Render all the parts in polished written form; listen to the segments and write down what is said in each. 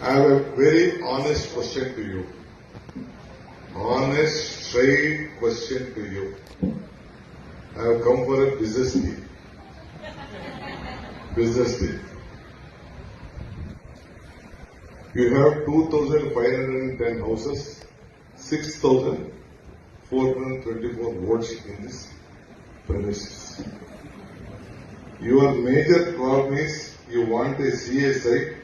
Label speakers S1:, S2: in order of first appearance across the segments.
S1: I have a very honest question to you. Honest, straight question to you. I have come for a business deal. Business deal. You have 2,510 houses, 6,424 votes in this premises. Your major problem is you want a CSI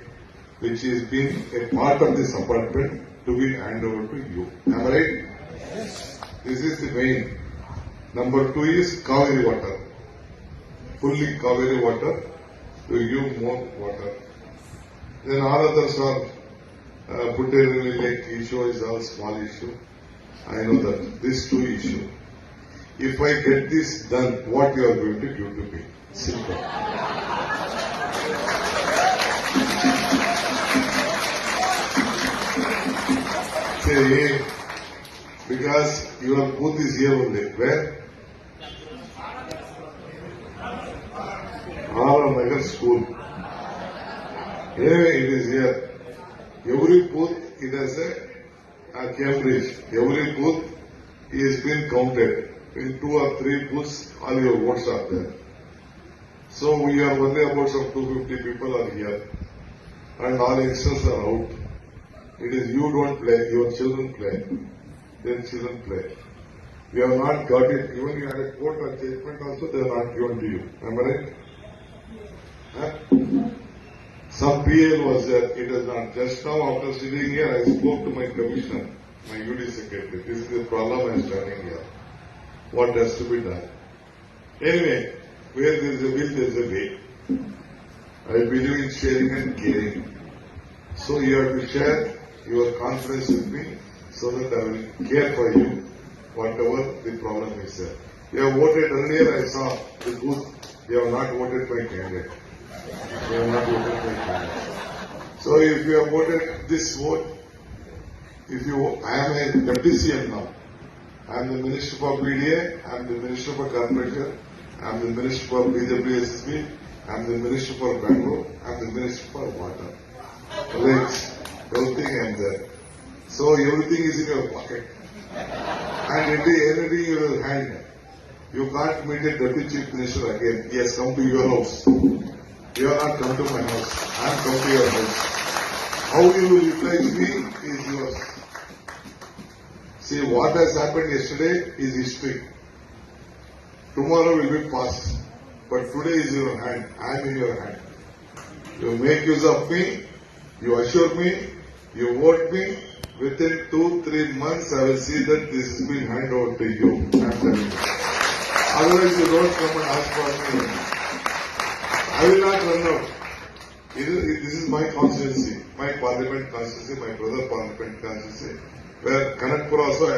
S1: which has been a part of this apartment to be handed over to you. Am I right? Yes. This is the main. Number 2 is Kaveri water. Fully Kaveri water to give more water. Then all others are Putteri Lake issue is all small issue. I know that. These 2 issues. If I get this done, what you are going to give to me? Simple. Say, because your booth is here only. Where? Nagar School. Anyway, it is here. Every booth, it has a Cambridge. Every booth is been counted. In 2 or 3 booths, all your votes are there. So we are only about some 250 people are here. And all youngsters are out. It is you don't play, your children play. Their children play. We have not got it. Even you had a court or judgment also, they are not given to you. Am I right? Huh? Some PL was there. It is not. Just now after sitting here, I spoke to my commissioner, my UD secretary. This is the problem I am standing here. What has to be done? Anyway, where there is a will, there is a way. I believe in sharing and caring. So you have to share your confidence with me so that I will care for you, whatever the problem is there. You have voted earlier, I saw the booth. You have not voted my candidate. You have not voted my candidate. So if you have voted this vote, I am a deputy CM now. I am the Minister for BDA, I am the Minister for Corporation, I am the Minister for BWSSB, I am the Minister for Bangalore, I am the Minister for Water. Lakes, everything I am there. So everything is in your pocket. And anything you will hand. You can't meet a Deputy Chief Minister again. He has come to your house. You have not come to my house. I am come to your house. How you will utilize me is yours. See, what has happened yesterday is history. Tomorrow will be past. But today is in your hand. I am in your hand. You make use of me. You assure me. You vote me. Within 2-3 months, I will see that this has been handed over to you. I am telling you. Otherwise, you don't come and ask for me. I will not run out. This is my constituency, my parliament constituency, my brother parliament constituency, where Kanakpur also